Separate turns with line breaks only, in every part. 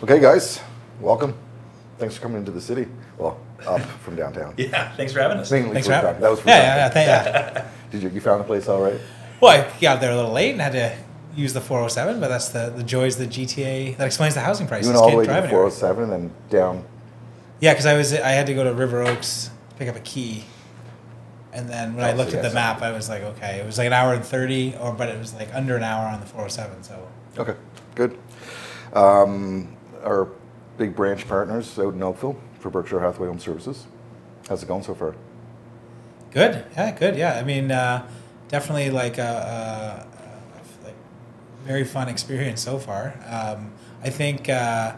Okay, guys, welcome. Thanks for coming into the city. Well, up from downtown.
Yeah, thanks for having us.
Thanks
for having
That was for
yeah.
Did you found the place all right?
Well, I got there a little late and had to use the 407, but that's the joys of the GTA. That explains the housing prices.
You went all the way to the 407 and then down.
Yeah, because I had to go to River Oaks, pick up a key, and then when I looked at the map, I was like, okay, it was like an hour and 30, but it was like under an hour on the 407. So
okay, good. Our big branch partners out in Oakville for Berkshire Hathaway Home Services. How's it going so far?
Good. Yeah. I mean, definitely like a very fun experience so far. I think it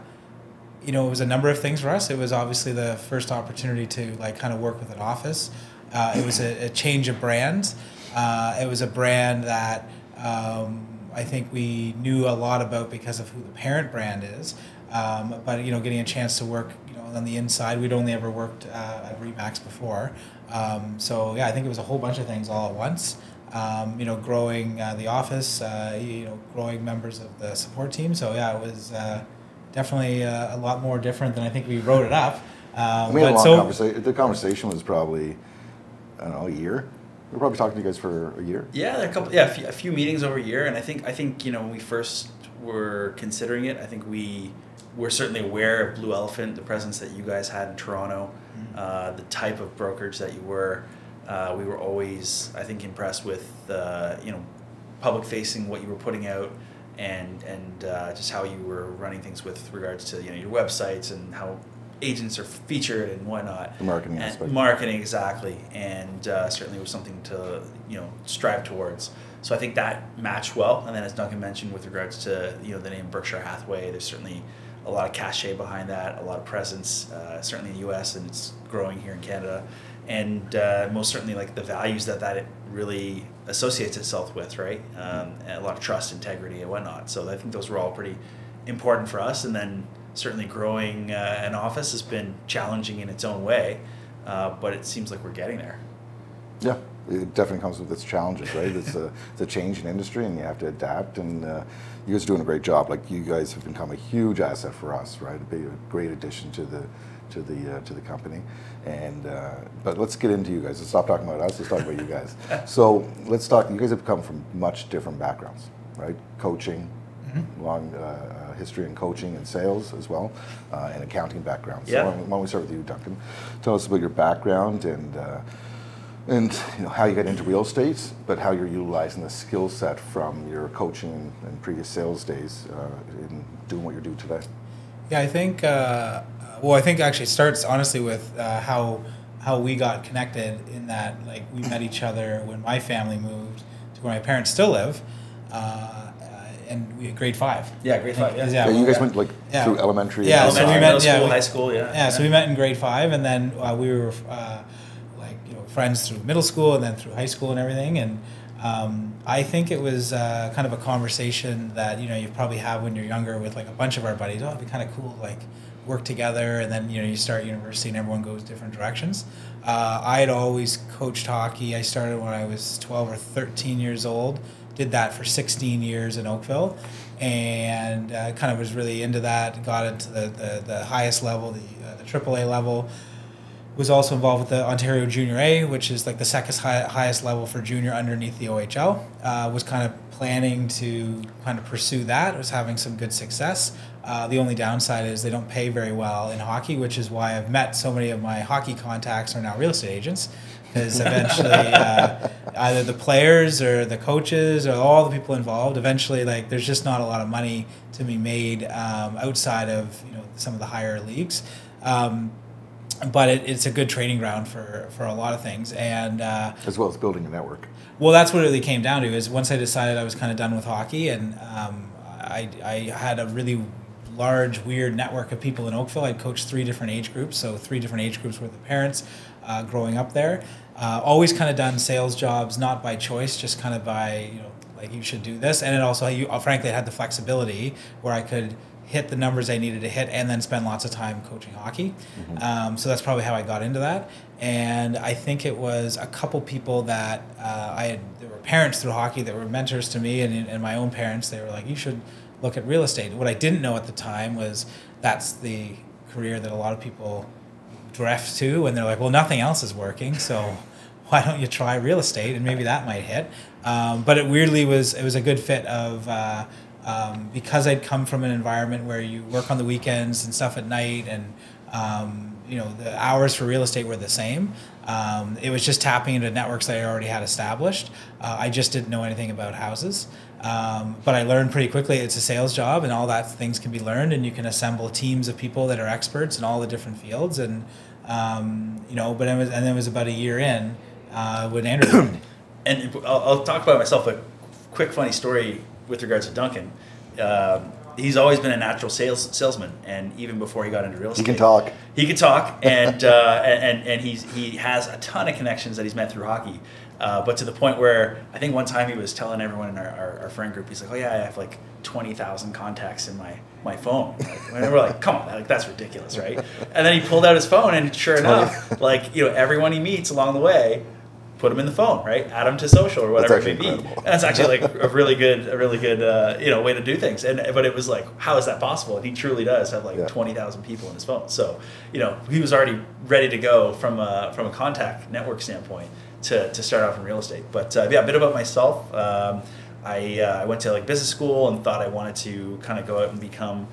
was a number of things for us. It was obviously the first opportunity to like kind of work with an office. It was a change of brand. It was a brand that I think we knew a lot about because of who the parent brand is. But getting a chance to work on the inside, we'd only ever worked at Remax before. So yeah, I think it was a whole bunch of things all at once. Growing the office, growing members of the support team. So yeah, it was definitely a lot more different than I think we wrote it up.
We had a long conversation. The conversation was probably, I don't know, a year. We were probably talking to you guys for a year.
Yeah, a few meetings over a year, and I think when we first were considering it, I think we were certainly aware of Blue Elephant, the presence that you guys had in Toronto, the type of brokerage that you were. We were always, I think, impressed with public facing, what you were putting out, and just how you were running things with regards to your websites and how agents are featured and whatnot.
The marketing aspect.
Marketing, exactly, and certainly was something to strive towards. So I think that matched well. And then, as Duncan mentioned, with regards to the name Berkshire Hathaway, there's certainly a lot of cachet behind that, a lot of presence, certainly in the U.S. and it's growing here in Canada, and most certainly like the values that it really associates itself with, right? And a lot of trust, integrity, and whatnot. So I think those were all pretty important for us. And then certainly growing an office has been challenging in its own way, but it seems like we're getting there.
Yeah, it definitely comes with its challenges, right? It's a change in industry, and you have to adapt. And you guys are doing a great job. Like, you guys have become a huge asset for us, right? A great addition to the company. And but let's get into you guys. Let's stop talking about us. Let's talk about you guys. So let's talk. You guys have come from much different backgrounds, right? Coaching, long history in coaching and sales as well, and accounting background. So why don't we start with you, Duncan? Tell us about your background and how you got into real estate, but how you're utilizing the skill set from your coaching and previous sales days in doing what you do today.
Yeah, I think. I think actually it starts honestly with how we got connected. In that, like, we met each other when my family moved to where my parents still live, and we had grade 5.
Yeah, grade 5.
Yeah, you guys went through elementary.
Yeah, so we met.
Middle school, high school. Yeah.
So we met in grade 5, and then we were friends through middle school and then through high school and everything. And I think it was kind of a conversation that you probably have when you're younger with like a bunch of our buddies. Oh, it'd be kind of cool, like work together. And then you start university and everyone goes different directions. I had always coached hockey. I started when I was 12 or 13 years old. Did that for 16 years in Oakville, and kind of was really into that. Got into the highest level, the AAA level. Was also involved with the Ontario Junior A, which is like the second highest level for junior underneath the OHL. Was kind of planning to kind of pursue that. Was having some good success. The only downside is they don't pay very well in hockey, which is why I've met so many of my hockey contacts are now real estate agents. Because eventually either the players or the coaches or all the people involved, eventually like there's just not a lot of money to be made outside of some of the higher leagues. But it's a good training ground for a lot of things, and
as well as building a network.
Well, that's what it really came down to. Is once I decided I was kind of done with hockey, and I had a really large, weird network of people in Oakville. I'd coached 3 different age groups, so 3 different age groups worth of parents growing up there. Always kind of done sales jobs, not by choice, just kind of by like you should do this, and it also frankly I had the flexibility where I could hit the numbers I needed to hit and then spend lots of time coaching hockey. So that's probably how I got into that. And I think it was a couple people that there were parents through hockey that were mentors to me, and my own parents, they were like, you should look at real estate. What I didn't know at the time was that's the career that a lot of people drift to, and they're like, well, nothing else is working, so why don't you try real estate, and maybe that might hit. But it weirdly was a good fit of because I'd come from an environment where you work on the weekends and stuff at night, and the hours for real estate were the same. It was just tapping into networks that I already had established. I just didn't know anything about houses. But I learned pretty quickly it's a sales job, and all that things can be learned, and you can assemble teams of people that are experts in all the different fields. And but it was about a year in when Andrew joined.
And I'll talk about myself. A quick funny story with regards to Duncan. He's always been a natural salesman, and even before he got into real estate,
He can talk,
and he has a ton of connections that he's met through hockey. But to the point where I think one time he was telling everyone in our friend group, he's like, "Oh yeah, I have like 20,000 contacts in my phone." And we're like, "Come on, that's ridiculous, right?" And then he pulled out his phone, and sure enough, everyone he meets along the way, put him in the phone, right? Add him to social or whatever it may be. And that's actually like a really good way to do things. But it was like, how is that possible? And he truly does have 20,000 people in his phone. So he was already ready to go from a contact network standpoint to start off in real estate. But a bit about myself. I went to business school and thought I wanted to kind of go out and become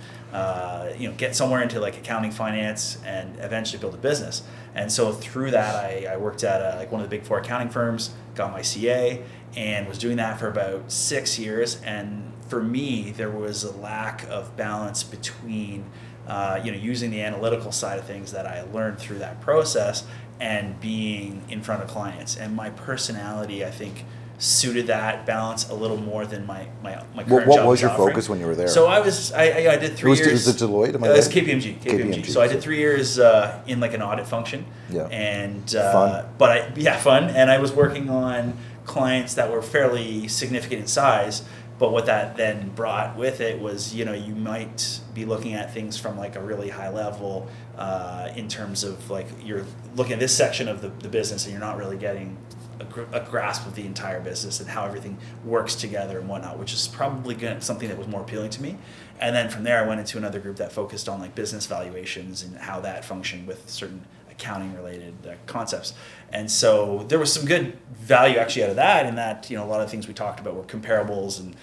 get somewhere into accounting, finance, and eventually build a business. And so through that, I worked at one of the big 4 accounting firms, got my CA, and was doing that for about 6 years. And for me, there was a lack of balance between using the analytical side of things that I learned through that process and being in front of clients. And my personality, I think, suited that balance a little more than my current job.
What was your focus when you were there?
So I did 3 years.
Was it Deloitte?
It was KPMG. So I did 3 years in an audit function. Yeah. And
fun.
Fun. And I was working on clients that were fairly significant in size. But what that then brought with it was, you might be looking at things from a really high level in terms of you're looking at this section of the business, and you're not really getting a grasp of the entire business and how everything works together and whatnot, which is probably something that was more appealing to me. And then from there, I went into another group that focused on business valuations and how that functioned with certain accounting related concepts. And so there was some good value actually out of that, in that a lot of things we talked about were comparables and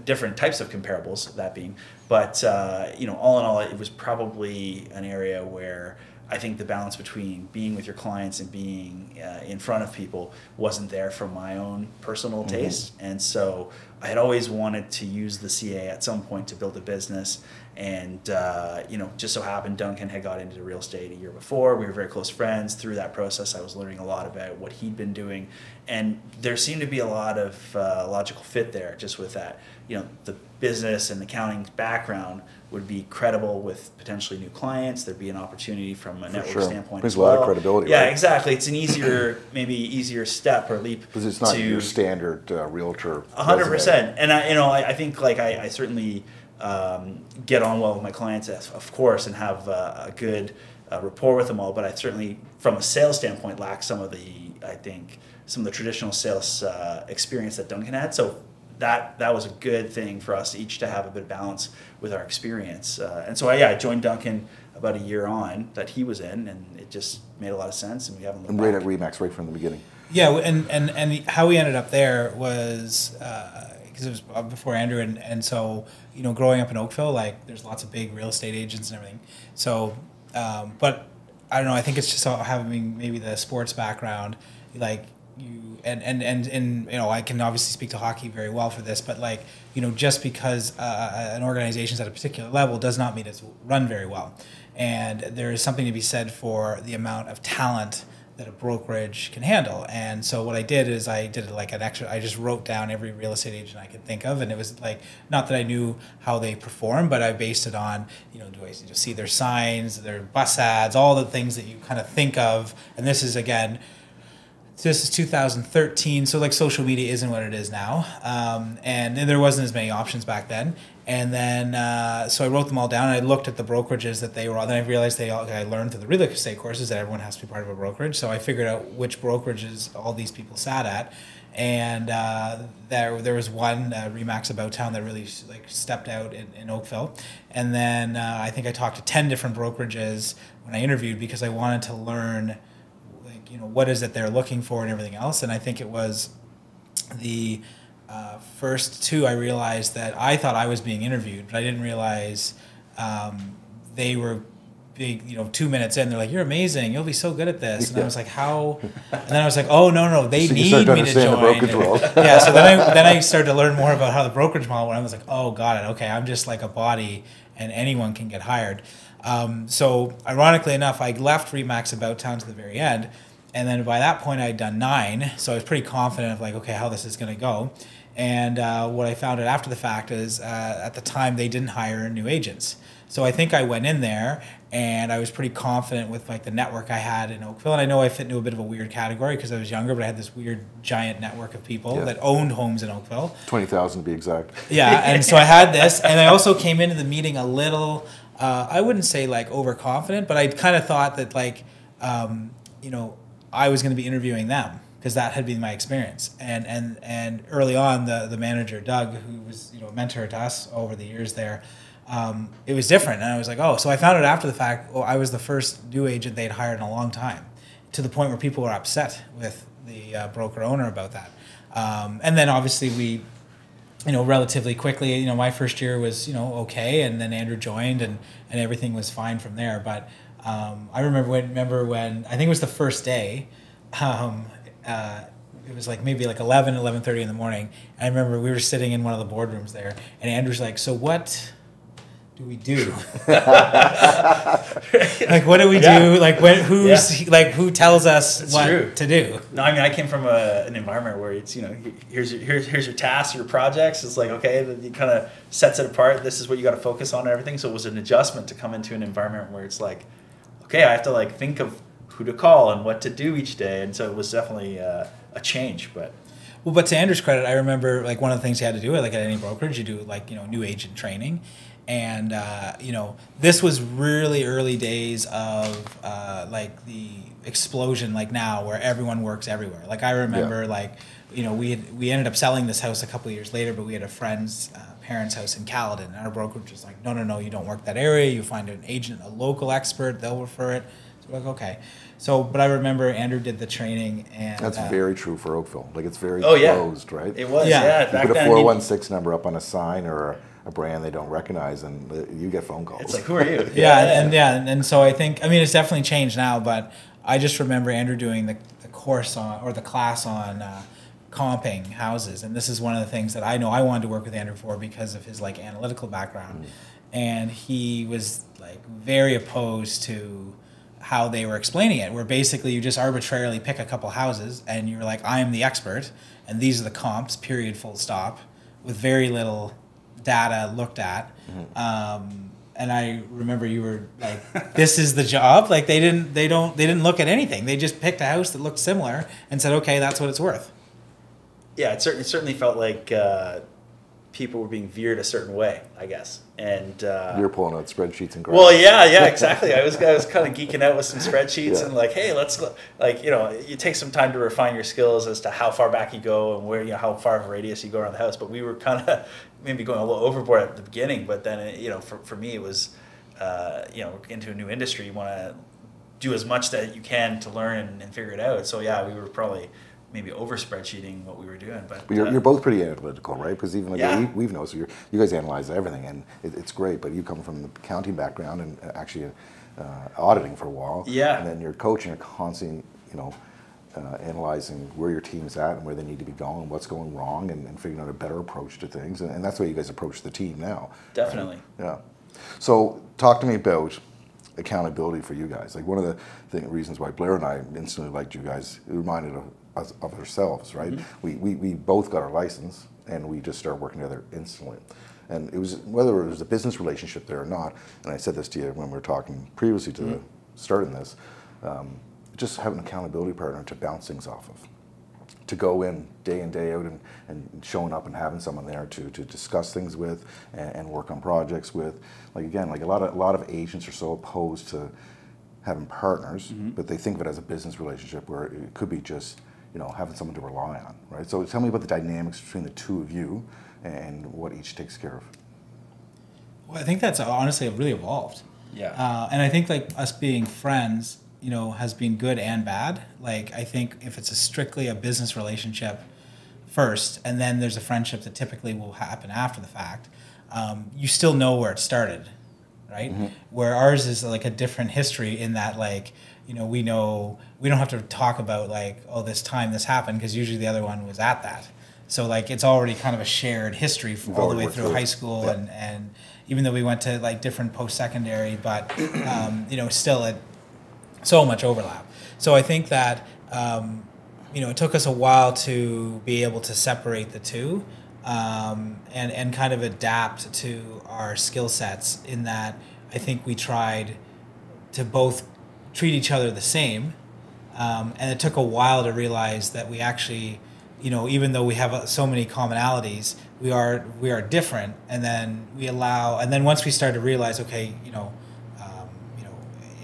different types of comparables, that being. But all in all, it was probably an area where I think the balance between being with your clients and being in front of people wasn't there for my own personal taste. And so I had always wanted to use the CA at some point to build a business. And, just so happened Duncan had got into real estate a year before. We were very close friends. Through that process, I was learning a lot about what he'd been doing. And there seemed to be a lot of logical fit there, just with that, the business and accounting background would be credible with potentially new clients. There'd be an opportunity from a network standpoint.
There's a lot of credibility.
Yeah,
right?
Exactly. It's an easier step or leap.
Because it's not your standard realtor.
100%. And I think I certainly get on well with my clients, of course, and have a good rapport with them all. But I certainly, from a sales standpoint, lack some of the traditional sales experience that Duncan had. So that was a good thing for us each to have a bit of balance with our experience. And so I joined Duncan about a year on that he was in, and it just made a lot of sense, and we haven't looked back.
And right at Remax right from the beginning.
Yeah, and how we ended up there was because it was before Andrew, and so growing up in Oakville, there's lots of big real estate agents and everything. So, but I don't know. I think it's just having maybe the sports background, I can obviously speak to hockey very well for this, but just because an organization's at a particular level does not mean it's run very well. And there is something to be said for the amount of talent that a brokerage can handle. And so what I did is I did I just wrote down every real estate agent I could think of, and it was not that I knew how they perform, but I based it on, do I see their signs, their bus ads, all the things that you kind of think of. And this is 2013, so social media isn't what it is now, and there wasn't as many options back then. And then so I wrote them all down, and I looked at the brokerages that they were on. Then I realized I learned through the real estate courses that everyone has to be part of a brokerage. So I figured out which brokerages all these people sat at, and there was one Remax About Town that really like stepped out in Oakville, and then I think I talked to 10 different brokerages when I interviewed because I wanted to learn, like, you know, what is it they're looking for and everything else. And I think it was the first two I realized that I thought I was being interviewed, but I didn't realize they were big, you know, 2 minutes in, they're like, "You're amazing. You'll be so good at this." And I was like, "How?" And then I was like, "Oh, no, they
so
need me to join."
The brokerage world.
Yeah. So then I started to learn more about how the brokerage model went. I was like, "Oh, got it. Okay, I'm just like a body, and anyone can get hired." So ironically enough, I left Remax About Town to the very end, and then by that point I'd done 9, so I was pretty confident of like, okay, how this is going to go. And what I found out after the fact is at the time they didn't hire new agents. So I think I went in there and I was pretty confident with like the network I had in Oakville. And I know I fit into a bit of a weird category because I was younger, but I had this weird giant network of people that owned homes in Oakville.
20,000 to be exact.
Yeah, and so I had this, and I also came into the meeting a little, I wouldn't say like overconfident, but I kind of thought that like, you know, I was going to be interviewing them, because that had been my experience. And early on, the manager, Doug, who was, you know, a mentor to us over the years there, it was different. And I was like, oh, so I found out after the fact, I was the first new agent they'd hired in a long time, to the point where people were upset with the broker owner about that. And then obviously we, you know, relatively quickly, you know, my first year was, you know, okay. And then Andrew joined and everything was fine from there. But I remember when, I think it was the first day, it was like maybe like 11:30 in the morning. And I remember we were sitting in one of the boardrooms there, and Andrew's like, "So what do we do? Like, what do we do? Like, who tells us what to do?"
No, I mean, I came from an environment where it's, you know, here's your tasks, your projects. It's like, okay, it kind of sets it apart. This is what you got to focus on and everything. So it was an adjustment to come into an environment where it's like, okay, I have to like think of who to call and what to do each day. And so it was definitely a change. But
to Andrew's credit, I remember like one of the things you had to do, like at any brokerage, you do like, you know, new agent training. And, you know, this was really early days of like the explosion, like now, where everyone works everywhere. Like I remember like, you know, we ended up selling this house a couple of years later, but we had a friend's parents' house in Caledon. And our brokerage was like, no, you don't work that area. You find an agent, a local expert, they'll refer it. So we're like, okay. So, but I remember Andrew did the training, and
that's very true for Oakville. Like it's very closed, right?
It was, yeah.
You put a 416 number up on a sign or a brand they don't recognize, and you get phone calls.
It's like, who are you?
And so I think, I mean, it's definitely changed now, but I just remember Andrew doing the course on, or the class on comping houses, and this is one of the things that I know I wanted to work with Andrew for because of his like analytical background, and he was like very opposed to how they were explaining it, where basically you just arbitrarily pick a couple houses and you're like, I am the expert and these are the comps, period, full stop, with very little data looked at. And I remember you were like, this is the job. Like they didn't look at anything. They just picked a house that looked similar and said, okay, that's what it's worth.
Yeah, it certainly felt like people were being veered a certain way, I guess. And
you're pulling out spreadsheets and graphs.
Well, yeah, exactly. I was kind of geeking out with some spreadsheets and like, hey, let's like, you know, you take some time to refine your skills as to how far back you go and where, you know, how far of a radius you go around the house. But we were kind of maybe going a little overboard at the beginning. But then, you know, for me, it was, you know, into a new industry, you want to do as much that you can to learn and figure it out. So yeah, we were probably maybe over spreadsheeting what we were doing, but
you're both pretty analytical, right? Because even like we've noticed, you guys analyze everything, and it's great. But you come from the accounting background and actually auditing for a while, and then you're coaching, you're constantly, you know, analyzing where your team's at and where they need to be going, what's going wrong, and figuring out a better approach to things. And that's the way you guys approach the team now.
Definitely.
Right? Yeah. So talk to me about accountability for you guys. Like one of the reasons why Blair and I instantly liked you guys, it reminded us of ourselves, right? We both got our license and we just started working together instantly. And it was, whether it was a business relationship there or not, and I said this to you when we were talking previously to starting this, just have an accountability partner to bounce things off of. To go in day out and showing up and having someone there to discuss things with and work on projects with. Like again, like a lot of agents are so opposed to having partners, but they think of it as a business relationship where it could be just, having someone to rely on, right? So tell me about the dynamics between the two of you and what each takes care of.
Well, I think that's honestly really evolved.
Yeah.
And I think like us being friends, has been good and bad. Like I think if it's strictly a business relationship first, and then there's a friendship that typically will happen after the fact, you still know where it started, right? Mm-hmm. Where ours is like a different history in that like, we know we don't have to talk about like, oh, this time this happened, because usually the other one was at that. So like it's already kind of a shared history all the way through high school, yeah. and even though we went to like different post-secondary, but still it so much overlap. So I think that it took us a while to be able to separate the two, and kind of adapt to our skill sets, in that I think we tried to both treat each other the same, and it took a while to realize that we actually, even though we have so many commonalities, we are different. And then once we started to realize, okay,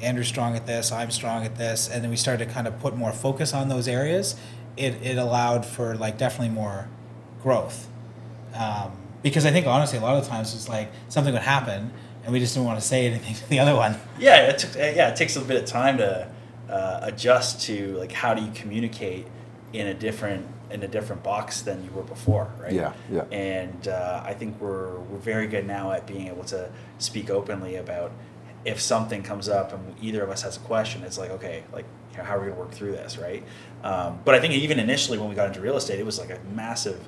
Andrew's strong at this, I'm strong at this, and then we started to kind of put more focus on those areas, it allowed for like definitely more growth. Because I think honestly a lot of times it's like something would happen and we just didn't want to say anything to the other one.
Yeah, it takes a bit of time to adjust to like how do you communicate in a different box than you were before, right?
Yeah.
And I think we're very good now at being able to speak openly about if something comes up and either of us has a question. It's like, okay, like how are we going to work through this, right? But I think even initially when we got into real estate, it was like a massive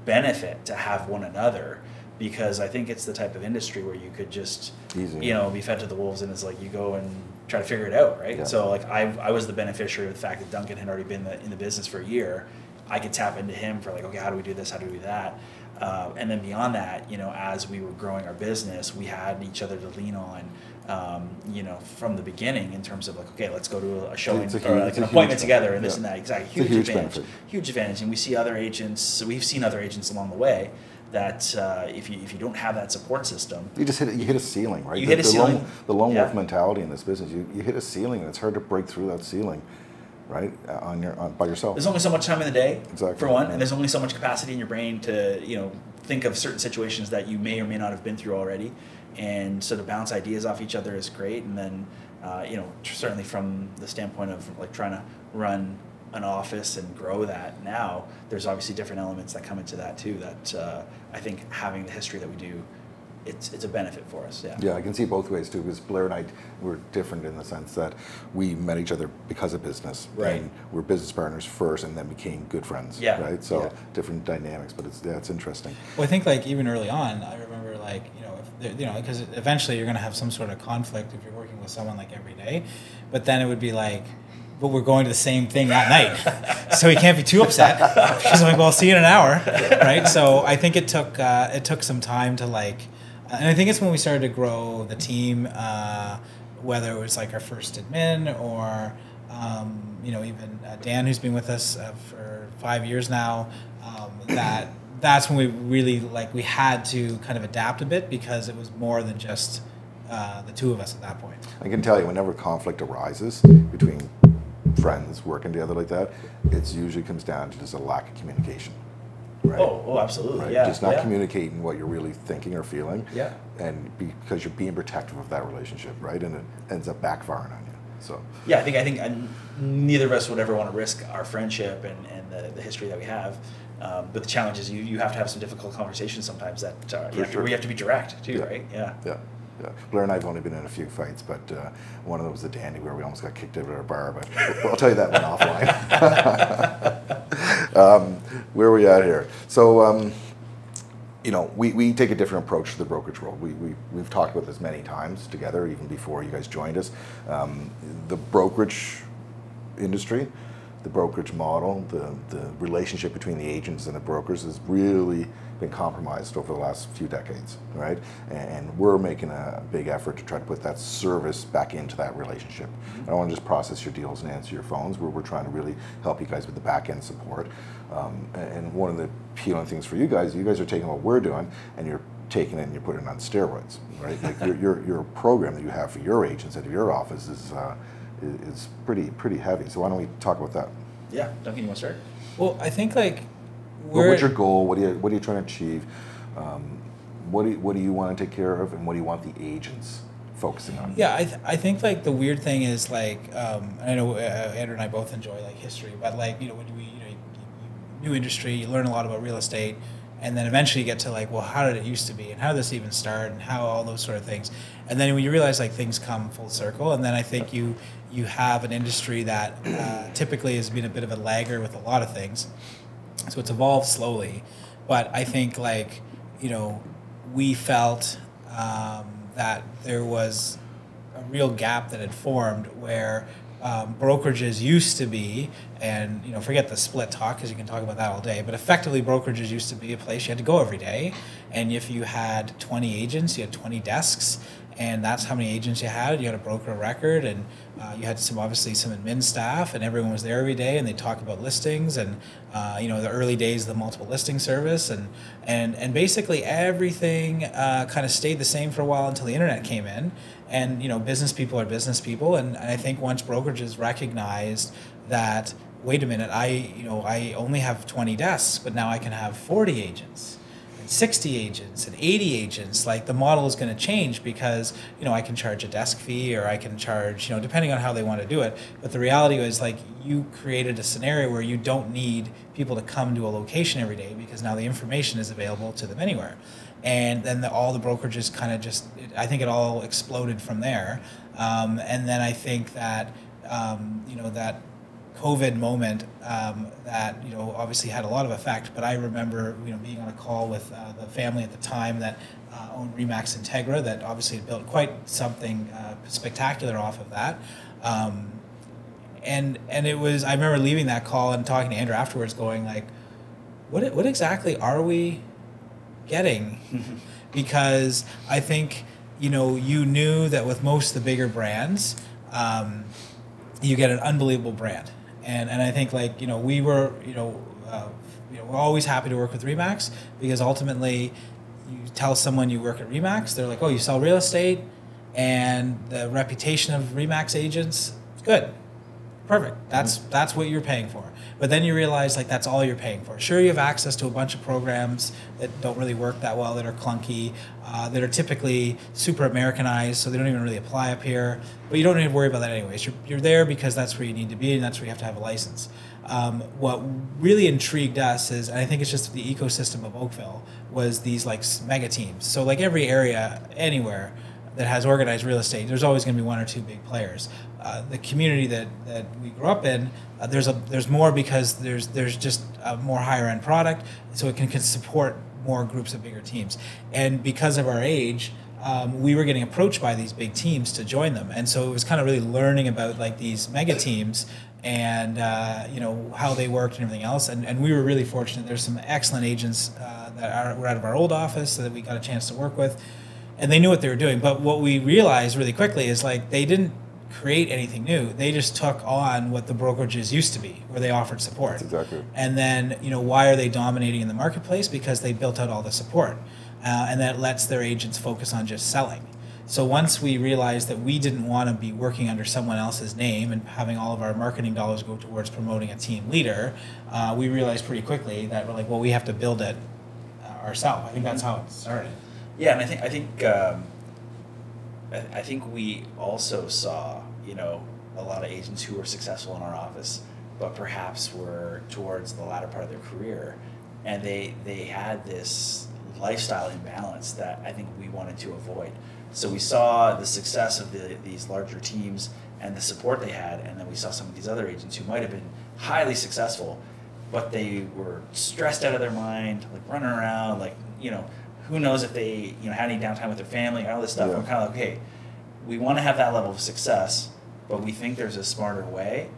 benefit to have one another, because I think it's the type of industry where you could just be fed to the wolves, and it's like you go and try to figure it out, right? Yeah. So like I was the beneficiary of the fact that Duncan had already been in the business for a year. I could tap into him for like, okay, how do we do this? How do we do that? And then beyond that, as we were growing our business, we had each other to lean on, from the beginning, in terms of like, okay, let's go to a showing or like an appointment together and this and that. Exactly. Huge advantage. Huge advantage. And we've seen other agents along the way that if you don't have that support system,
you hit a ceiling, right?
You hit a ceiling.
The lone wolf mentality in this business, you hit a ceiling, and it's hard to break through that ceiling, right? By yourself.
There's only so much time in the day,
exactly,
for one, and there's only so much capacity in your brain to think of certain situations that you may or may not have been through already, and so to bounce ideas off each other is great. And then certainly from the standpoint of like trying to run an office and grow that now, there's obviously different elements that come into that too, that I think having the history that we do, it's a benefit for us.
Yeah, I can see both ways too, because Blair and I were different in the sense that we met each other because of business,
right?
And we're business partners first, and then became good friends, right? So different dynamics, but it's interesting.
Well, I think like even early on, I remember like because eventually you're going to have some sort of conflict if you're working with someone like every day, but then it would be like, but we're going to the same thing that night, so he can't be too upset. She's like, well, I'll see you in an hour, right? So I think it took some time to like. And I think it's when we started to grow the team, whether it was like our first admin or, even Dan, who's been with us for 5 years now, that's when we really we had to kind of adapt a bit, because it was more than just the two of us at that point.
I can tell you, whenever conflict arises between friends working together like that, it usually comes down to just a lack of communication. Right?
Oh, absolutely.
Right?
Yeah.
Just not communicating what you're really thinking or feeling.
Yeah.
And because you're being protective of that relationship, right? And it ends up backfiring on you. So.
Yeah, I think neither of us would ever want to risk our friendship and the history that we have. But the challenge is you have to have some difficult conversations sometimes that we have to be direct too, right? Yeah.
Blair and I have only been in a few fights, but one of them was the Dandy, where we almost got kicked out of our bar. But I'll tell you that one offline. Where are we at here? So, we take a different approach to the brokerage world. We've talked about this many times together, even before you guys joined us. The brokerage industry, the brokerage model, the relationship between the agents and the brokers has really been compromised over the last few decades, right? And we're making a big effort to try to put that service back into that relationship. I don't want to just process your deals and answer your phones. We're trying to really help you guys with the back end support. And one of the appealing things for you guys are taking what we're doing and you're taking it and you're putting it on steroids, right? Like your program that you have for your agents at your office is pretty heavy. So why don't we talk about that?
Yeah, Duncan, you want to start?
Well, I think like
what's your goal? What are you trying to achieve? What do you want to take care of, and what do you want the agents focusing on?
Yeah, I think like the weird thing is like I know Andrew and I both enjoy like history, but like when new industry, you learn a lot about real estate, and then eventually you get to like, well, how did it used to be, and how did this even start, and how all those sort of things, and then when you realize like things come full circle, and then I think you have an industry that typically has been a bit of a lagger with a lot of things, so it's evolved slowly, but I think like we felt that there was a real gap that had formed where brokerages used to be, and forget the split talk because you can talk about that all day, but effectively brokerages used to be a place you had to go every day, and if you had 20 agents, you had 20 desks, and that's how many agents you had. You had a broker record, and you had obviously some admin staff, and everyone was there every day, and they talk about listings, and the early days of the multiple listing service, and basically everything kind of stayed the same for a while until the internet came in, and business people are business people, and I think once brokerages recognized that, wait a minute, I only have 20 desks, but now I can have 40 agents. 60 agents and 80 agents, like the model is going to change because I can charge a desk fee, or I can charge depending on how they want to do it, but the reality is like you created a scenario where you don't need people to come to a location every day because now the information is available to them anywhere, and then all the brokerages kind of I think it all exploded from there, and then I think that that COVID moment that obviously had a lot of effect, but I remember being on a call with the family at the time that owned Remax Integra, that obviously had built quite something spectacular off of that, and it was, I remember leaving that call and talking to Andrew afterwards, going like, what exactly are we getting? Because I think you knew that with most of the bigger brands, you get an unbelievable brand. And I think like we were we're always happy to work with Remax, because ultimately you tell someone you work at Remax, they're like, oh, you sell real estate, and the reputation of Remax agents is good, perfect. That's what you're paying for. But then you realize like that's all you're paying for. Sure, you have access to a bunch of programs that don't really work that well, that are clunky, that are typically super Americanized, so they don't even really apply up here. But you don't need to worry about that anyways. You're there because that's where you need to be, and that's where you have to have a license. What really intrigued us is, and I think it's just the ecosystem of Oakville, was these like mega teams. So like every area, anywhere that has organized real estate, there's always going to be one or two big players. The community that we grew up in, there's more because there's just a more higher end product, so it can support more groups of bigger teams. And because of our age, we were getting approached by these big teams to join them, and so it was kind of really learning about like these mega teams and how they worked and everything else. And we were really fortunate. There's some excellent agents that were out of our old office that we got a chance to work with, and they knew what they were doing. But what we realized really quickly is like they didn't create anything new. They just took on what the brokerages used to be, where they offered support.
That's exactly.
And then, why are they dominating in the marketplace? Because they built out all the support. And that lets their agents focus on just selling. So once we realized that we didn't want to be working under someone else's name and having all of our marketing dollars go towards promoting a team leader, we realized pretty quickly that we're like, well, we have to build it ourselves. I think that's how it started.
Yeah, and I think we also saw, a lot of agents who were successful in our office, but perhaps were towards the latter part of their career, and they had this lifestyle imbalance that I think we wanted to avoid. So we saw the success of these larger teams and the support they had, and then we saw some of these other agents who might have been highly successful, but they were stressed out of their mind, like running around, like, who knows if they had any downtime with their family and all this stuff. Yeah. We're kind of like, okay, we want to have that level of success, but we think there's a smarter way.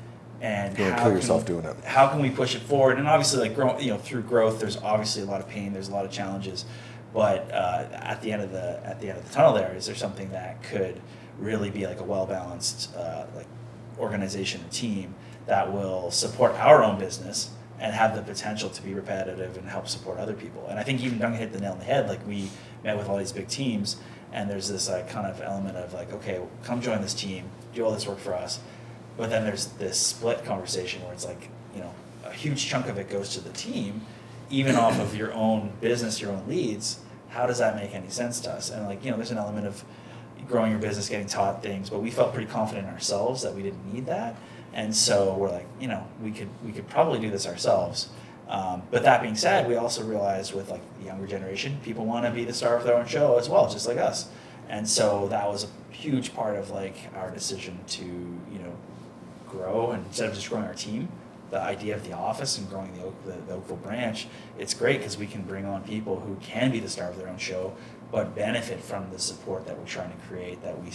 And how can we push it forward? And obviously, like through growth, there's obviously a lot of pain, there's a lot of challenges. But at the end of the tunnel, is there something that could really be like a well balanced like organization and team that will support our own business and have the potential to be repetitive and help support other people? And I think even Duncan hit the nail on the head. Like, we met with all these big teams, and there's this kind of element of like, okay, well, come join this team, do all this work for us. But then there's this split conversation where it's like, a huge chunk of it goes to the team, even off of your own business, your own leads. How does that make any sense to us? And there's an element of growing your business, getting taught things, but we felt pretty confident in ourselves that we didn't need that. And so we're like, we could probably do this ourselves. But that being said, we also realized with the younger generation, people want to be the star of their own show as well, just like us. And so that was a huge part of our decision to, grow, and instead of just growing our team, the idea of the office and growing the Oakville branch, it's great because we can bring on people who can be the star of their own show, but benefit from the support that we're trying to create, that we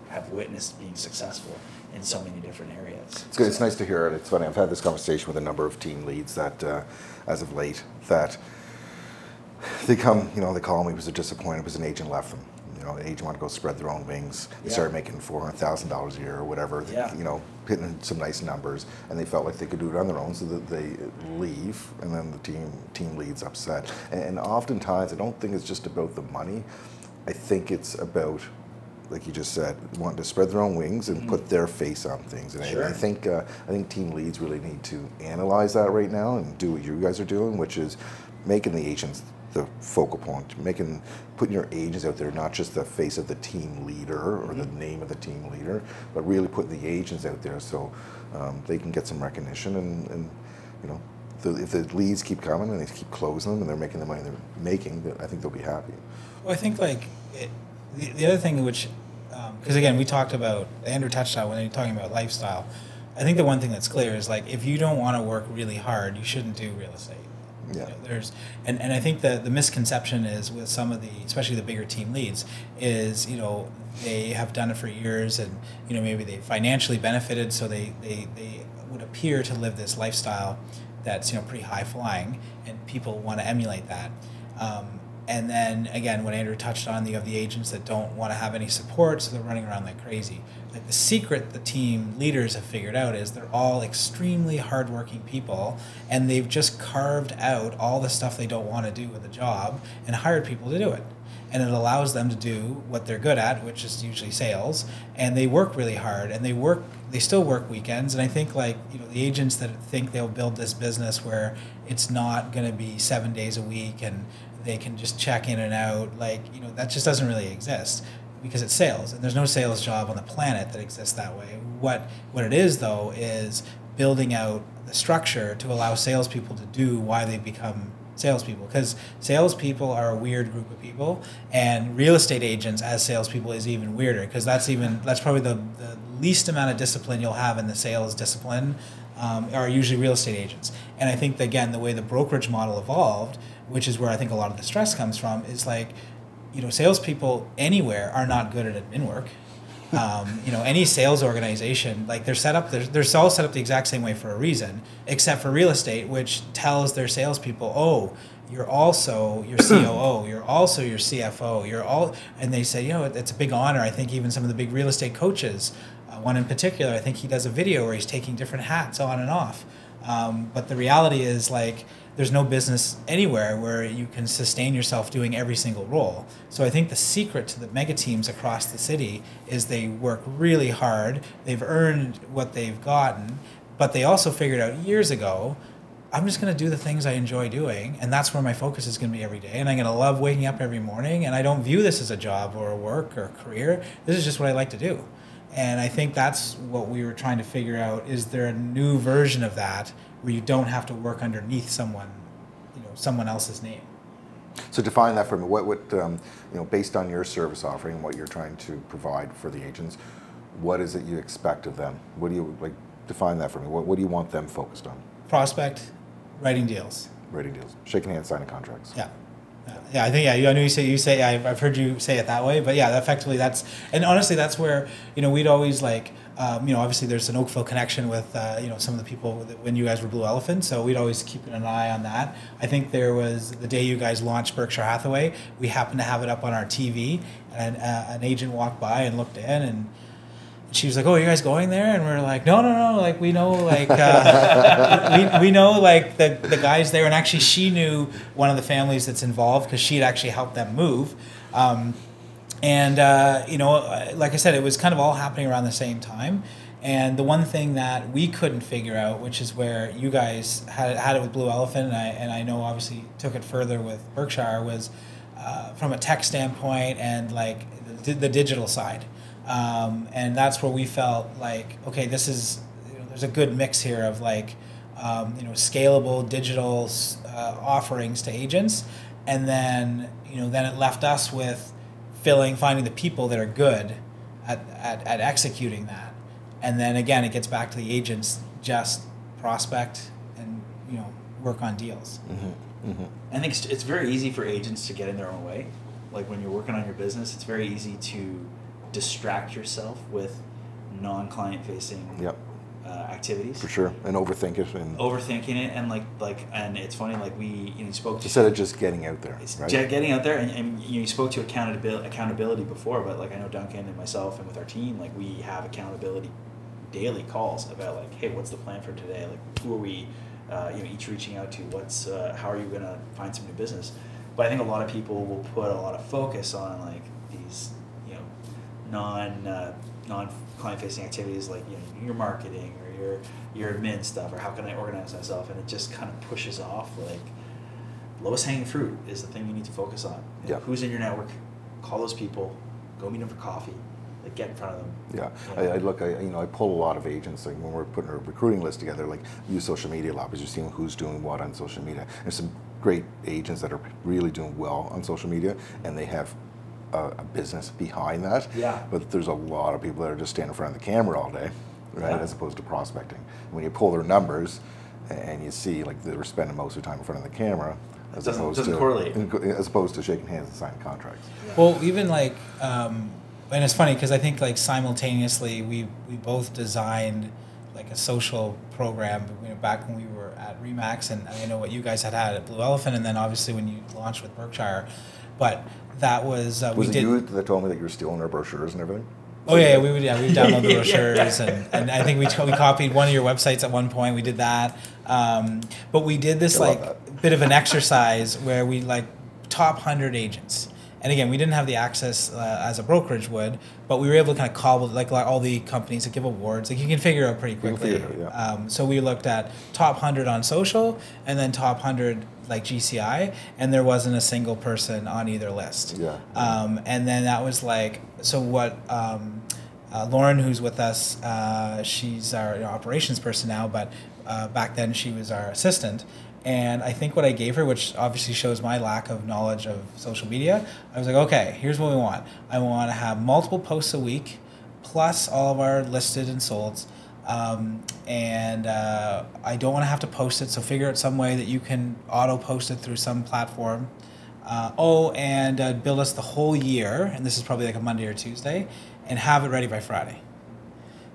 have witnessed being successful in so many different areas.
It's good. It's nice to hear it. It's funny. I've had this conversation with a number of team leads that, as of late, that they come, they call me, it was a disappointment because an agent left them. The agent wanted to go spread their own wings. They started making $400,000 a year or whatever, hitting some nice numbers, and they felt like they could do it on their own, so that they leave, and then the team leads upset. And oftentimes, I don't think it's just about the money. I think it's about, like you just said, wanting to spread their own wings and put their face on things. And
sure.
I think team leads really need to analyze that right now and do what you guys are doing, which is making the agents the focal point, putting your agents out there, not just the face of the team leader or the name of the team leader, but really putting the agents out there so they can get some recognition. And if the leads keep coming and they keep closing them and they're making the money they're making, I think they'll be happy.
Well, I think the other thing which, because again, we talked about, Andrew touched on when you're talking about lifestyle. I think the one thing that's clear is if you don't want to work really hard, you shouldn't do real estate.
Yeah.
And I think the misconception is with some of especially the bigger team leads, is they have done it for years, and maybe they financially benefited, so they would appear to live this lifestyle that's pretty high flying, and people want to emulate that. And then again, what Andrew touched on, you have the agents that don't want to have any support, so they're running around like crazy. The secret the team leaders have figured out is they're all extremely hardworking people, and they've just carved out all the stuff they don't want to do with a job and hired people to do it. And it allows them to do what they're good at, which is usually sales, and they work really hard, and they still work weekends. And I think the agents that think they'll build this business where it's not going to be 7 days a week and they can just check in and out, that just doesn't really exist, because it's sales, and there's no sales job on the planet that exists that way. What it is, though, is building out the structure to allow salespeople to do why they become salespeople, because salespeople are a weird group of people, and real estate agents as salespeople is even weirder, because that's probably the least amount of discipline you'll have in the sales discipline, are usually real estate agents. And I think, again, the way the brokerage model evolved, which is where I think a lot of the stress comes from, is salespeople anywhere are not good at admin work. Any sales organization, they're all set up the exact same way for a reason, except for real estate, which tells their salespeople, oh, you're also your COO, you're also your CFO, and they say, it's a big honor. I think even some of the big real estate coaches, one in particular, I think he does a video where he's taking different hats on and off. But the reality is there's no business anywhere where you can sustain yourself doing every single role. So I think the secret to the mega teams across the city is they work really hard, they've earned what they've gotten, but they also figured out years ago, I'm just going to do the things I enjoy doing, and that's where my focus is going to be every day, and I'm going to love waking up every morning, and I don't view this as a job or a work or a career. This is just what I like to do. And I think that's what we were trying to figure out. Is there a new version of that where you don't have to work underneath someone else's name?
So define that for me. What based on your service offering, what you're trying to provide for the agents, what is it you expect of them? What do you define that for me? What do you want them focused on?
Prospect, writing deals.
Writing deals, shaking hands, signing contracts.
Yeah. Yeah, I think, I know you say, I've heard you say it that way, but yeah, effectively and honestly, that's where, we'd always obviously there's an Oakville connection with, some of the people when you guys were Blue Elephant, so we'd always keep an eye on that. I think there was the day you guys launched Berkshire Hathaway, we happened to have it up on our TV, and an agent walked by and looked in, and she was like, "Oh, you guys going there?" And we're like, "No. We know, we know, the guys there." And actually, she knew one of the families that's involved because she'd actually helped them move. Like I said, it was kind of all happening around the same time. And the one thing that we couldn't figure out, which is where you guys had it with Blue Elephant, and I know obviously took it further with Berkshire, was from a tech standpoint and like the digital side. And that's where we felt like, okay, this is, there's a good mix here of like, scalable digital offerings to agents. And then, then it left us with finding the people that are good at executing that. And then again, it gets back to the agents, just prospect and, work on deals.
Mm-hmm. Mm-hmm.
I think it's very easy for agents to get in their own way. Like when you're working on your business, it's very easy to distract yourself with non-client facing
Yep.
Activities.
For sure, and overthinking it,
and and it's funny, like we spoke to,
instead of just getting out there, right?
Getting out there, and you spoke to accountability before, but like I know Duncan and myself and with our team, like we have accountability daily calls about like, hey, what's the plan for today? Like who are we, each reaching out to? What's how are you gonna find some new business? But I think a lot of people will put a lot of focus on like these non-client facing activities like your marketing or your admin stuff, or how can I organize myself, and it just kind of pushes off like lowest hanging fruit is the thing you need to focus on.
Yeah.
Who's in your network? Call those people, go meet them for coffee, like get in front of them.
Yeah, I pull a lot of agents, like when we're putting a recruiting list together, like use social media a lot because you're seeing who's doing what on social media. There's some great agents that are really doing well on social media, and they have a business behind that.
Yeah.
But there's a lot of people that are just standing in front of the camera all day, right?
Yeah.
As opposed to prospecting. When you pull their numbers and you see like they're spending most of the time in front of the camera,
doesn't correlate.
As opposed to shaking hands and signing contracts.
Yeah. Well, even like, and it's funny because I think like simultaneously we both designed like a social program, back when we were at Remax, and I know what you guys had at Blue Elephant, and then obviously when you launched with Berkshire, but that was
you that told me that you were stealing our brochures and everything?
Oh yeah, we would download the brochures, and I think we copied one of your websites at one point. We did that, but we did this bit of an exercise where we like top 100 agents. And again, we didn't have the access as a brokerage would, but we were able to kind of cobble like all the companies that give awards. Like you can figure out pretty quickly. So we looked at top 100 on social, and then top 100 like GCI, and there wasn't a single person on either list.
Yeah.
And then that was like, so what? Lauren, who's with us, she's our operations person now, but back then she was our assistant. And I think what I gave her, which obviously shows my lack of knowledge of social media, I was like, okay, here's what we want. I want to have multiple posts a week, plus all of our listed and solds. And I don't want to have to post it, so figure out some way that you can auto-post it through some platform. And build us the whole year, and this is probably like a Monday or Tuesday, and have it ready by Friday.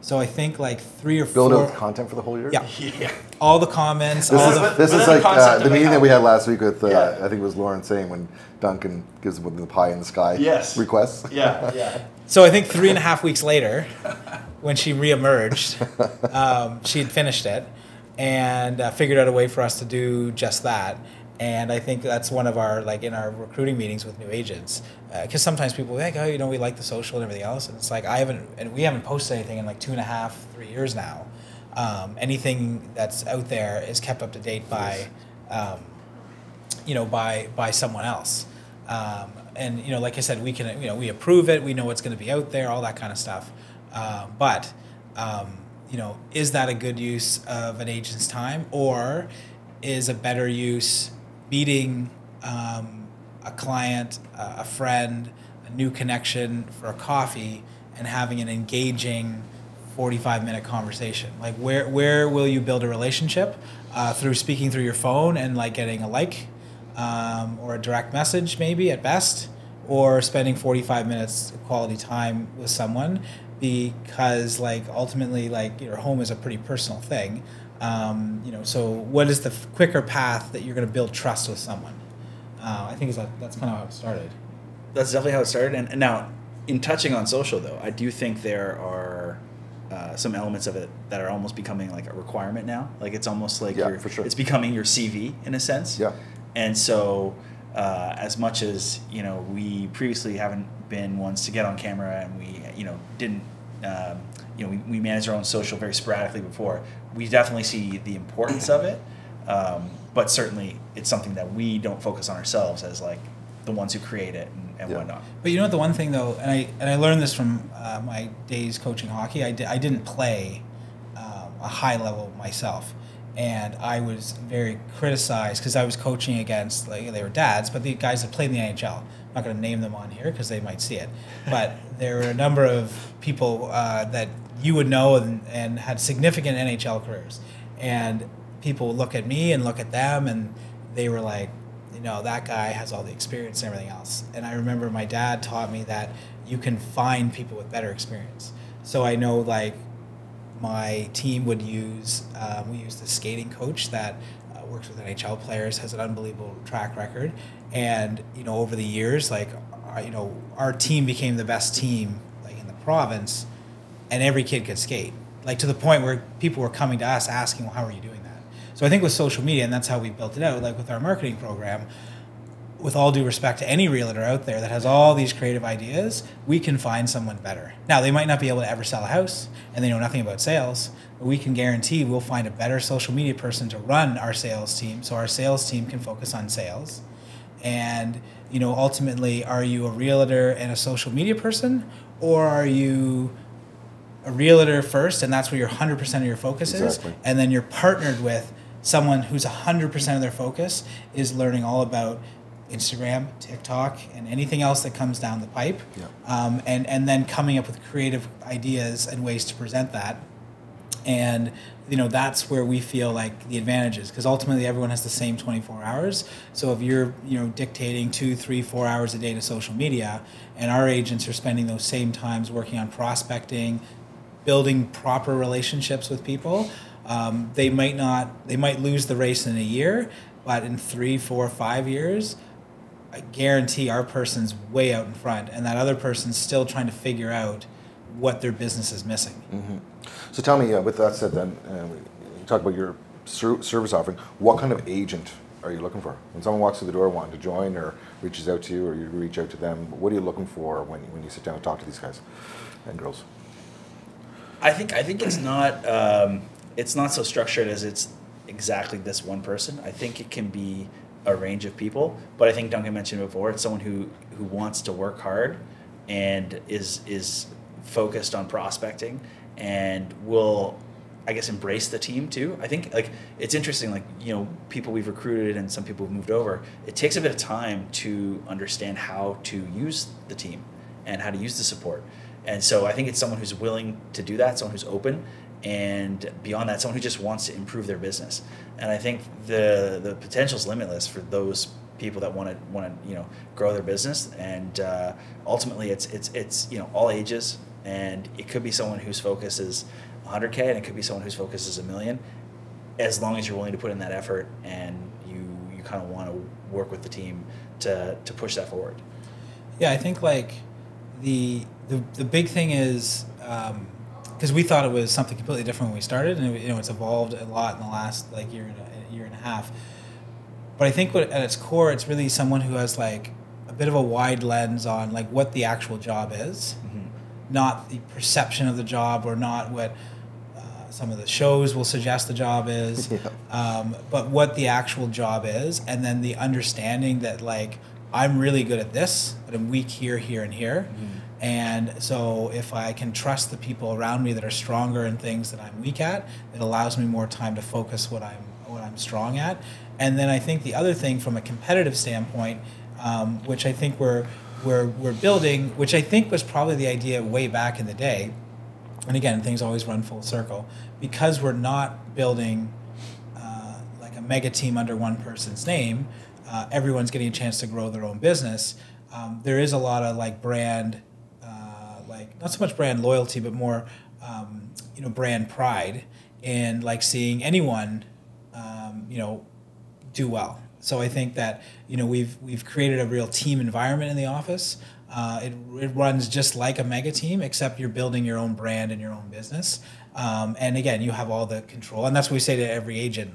So I think like 3 or 4...
Build out content for the whole year?
Yeah. All the comments.
This is like the meeting that we had last week with, I think it was Lauren saying when Duncan gives them the pie in the sky requests.
Yeah.
So I think 3.5 weeks later, when she reemerged, she had finished it and figured out a way for us to do just that. And I think that's one of our, like in our recruiting meetings with new agents, because sometimes people are like, oh, we like the social and everything else. And it's like, we haven't posted anything in like 2.5, 3 years now. Anything that's out there is kept up to date by, by someone else. And, like I said, we can, we approve it, we know what's going to be out there, all that kind of stuff. But is that a good use of an agent's time, or is a better use meeting a client, a friend, a new connection for a coffee, and having an engaging 45-minute conversation? Like where will you build a relationship? Through speaking through your phone and like getting a like or a direct message maybe at best, or spending 45 minutes quality time with someone, because like ultimately like your home is a pretty personal thing. So what is the quicker path that you're going to build trust with someone? I think that's kind of how it started.
That's definitely how it started. And now, in touching on social, though, I do think there are some elements of it that are almost becoming like a requirement now. Like it's almost like
for sure.
It's becoming your CV in a sense.
Yeah.
And so, as much as we previously haven't been ones to get on camera, and we didn't we manage our own social very sporadically before. We definitely see the importance of it, but certainly it's something that we don't focus on ourselves as like the ones who create it and whatnot.
But you know what, the one thing though, and I learned this from my days coaching hockey. I didn't play a high level myself, and I was very criticized because I was coaching against, like, they were dads, but the guys that played in the NHL. I'm not going to name them on here because they might see it, but there were a number of people that you would know and had significant NHL careers, and people would look at me and look at them, and they were like, that guy has all the experience and everything else. And I remember my dad taught me that you can find people with better experience. So I know, like, my team would use, we used a skating coach that works with NHL players, has an unbelievable track record. And, over the years, like, our team became the best team, like, in the province, and every kid could skate. Like, to the point where people were coming to us asking, well, how are you doing that? So I think with social media, and that's how we built it out, like with our marketing program, with all due respect to any realtor out there that has all these creative ideas, we can find someone better. Now, they might not be able to ever sell a house, and they know nothing about sales, but we can guarantee we'll find a better social media person to run our sales team, so our sales team can focus on sales. And, ultimately, are you a realtor and a social media person, or are you a realtor first, and that's where your 100% of your focus is, and then you're partnered with someone who's 100% of their focus is learning all about Instagram, TikTok, and anything else that comes down the pipe, and then coming up with creative ideas and ways to present that. And that's where we feel like the advantage is, because ultimately everyone has the same 24 hours. So if you're dictating 2, 3, 4 hours a day to social media, and our agents are spending those same times working on prospecting, building proper relationships with people, they might lose the race in a year, but in 3, 4, 5 years, I guarantee our person's way out in front, and that other person's still trying to figure out what their business is missing.
Mm-hmm. So tell me, with that said, then you talk about your service offering. What kind of agent are you looking for? When someone walks through the door wanting to join, or reaches out to you, or you reach out to them, what are you looking for when you sit down and talk to these guys and girls?
I think it's not so structured as it's exactly this one person. I think it can be a range of people, but I think Duncan mentioned before, it's someone who wants to work hard and is focused on prospecting and will, I guess, embrace the team too. I think, like, it's interesting, like, people we've recruited and some people who've moved over, it takes a bit of time to understand how to use the team and how to use the support. And so I think it's someone who's willing to do that, someone who's open, and beyond that, someone who just wants to improve their business. And I think the potential is limitless for those people that want to grow their business. And ultimately, it's all ages, and it could be someone whose focus is 100K, and it could be someone whose focus is $1 million. As long as you're willing to put in that effort and you kind of want to work with the team to push that forward. Yeah,
I think, like, the big thing is, because we thought it was something completely different when we started, and it's evolved a lot in the last year and a half. But I think at its core, it's really someone who has like a bit of a wide lens on like what the actual job is, not the perception of the job, or not what some of the shows will suggest the job is, but what the actual job is, and then the understanding that, like, I'm really good at this, but I'm weak here, here, and here. And so if I can trust the people around me that are stronger in things that I'm weak at, it allows me more time to focus what I'm strong at. And then I think the other thing from a competitive standpoint, which I think we're building, which I think was probably the idea way back in the day, and again, things always run full circle, because we're not building like a mega team under one person's name, everyone's getting a chance to grow their own business. There is a lot of like brand, like not so much brand loyalty, but more, brand pride, and like seeing anyone, do well. So I think that we've created a real team environment in the office. It runs just like a mega team, except you're building your own brand and your own business. And again, you have all the control, and that's what we say to every agent.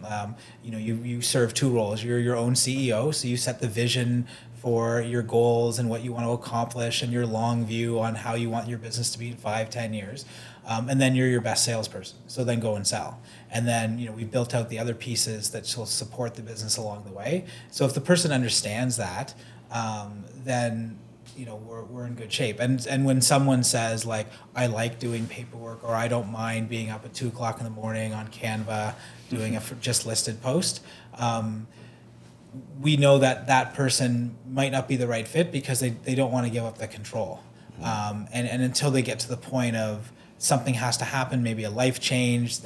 You serve two roles. You're your own CEO, so you set the vision for your goals and what you want to accomplish and your long view on how you want your business to be in 5-10 years. And then you're your best salesperson. So then go and sell. And then, we've built out the other pieces that will support the business along the way. So if the person understands that, then we're in good shape. And when someone says like, I like doing paperwork, or I don't mind being up at 2:00 in the morning on Canva doing a just listed post, we know that person might not be the right fit because they don't want to give up the control. And until they get to the point of something has to happen, maybe a life change,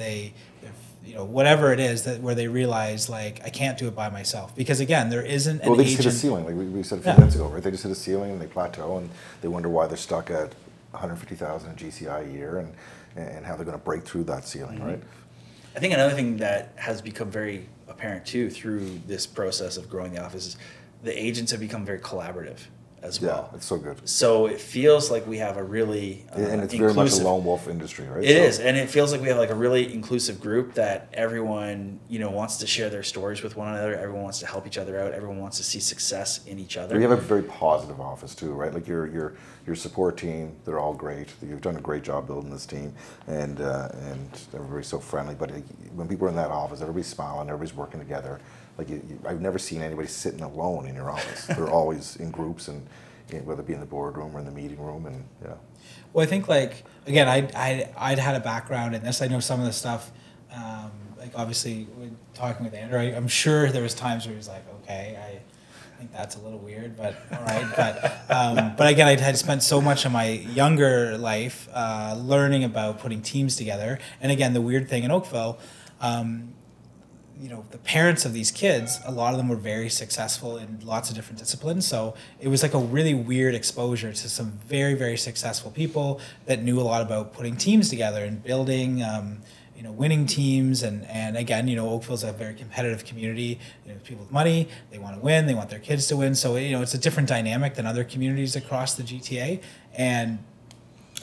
whatever it is where they realize like I can't do it by myself, because again there isn't an
they just
agent.
hit a ceiling, like we said a few minutes ago, right? They just hit a ceiling and they plateau and they wonder why they're stuck at 150,000 in GCI a year and how they're going to break through that ceiling, right?
I think another thing that has become very apparent too through this process of growing the office is the agents have become very collaborative as well.
Yeah, it's so good.
So it feels like we have a really
and it's very much a lone wolf industry, right?
It is, and it feels like we have like a really inclusive group that everyone wants to share their stories with one another. Everyone wants to help each other out. Everyone wants to see success in each other.
We have a very positive office too, right? Like your support team, they're all great. You've done a great job building this team, and everybody's so friendly. But when people are in that office, everybody's smiling, everybody's working together. Like I've never seen anybody sitting alone in your office. They're always in groups, and whether it be in the boardroom or in the meeting room, and yeah.
Well, I think like again, I'd had a background in this. I know some of the stuff. Like obviously, when talking with Andrew, I'm sure there was times where he was like, "Okay, I think that's a little weird, but all right." But again, I had spent so much of my younger life learning about putting teams together. And again, the weird thing in Oakville. The parents of these kids, a lot of them were very successful in lots of different disciplines. So it was like a really weird exposure to some very, very successful people that knew a lot about putting teams together and building, winning teams. And again, Oakville's a very competitive community. People with money, they want to win, they want their kids to win. So, it's a different dynamic than other communities across the GTA. And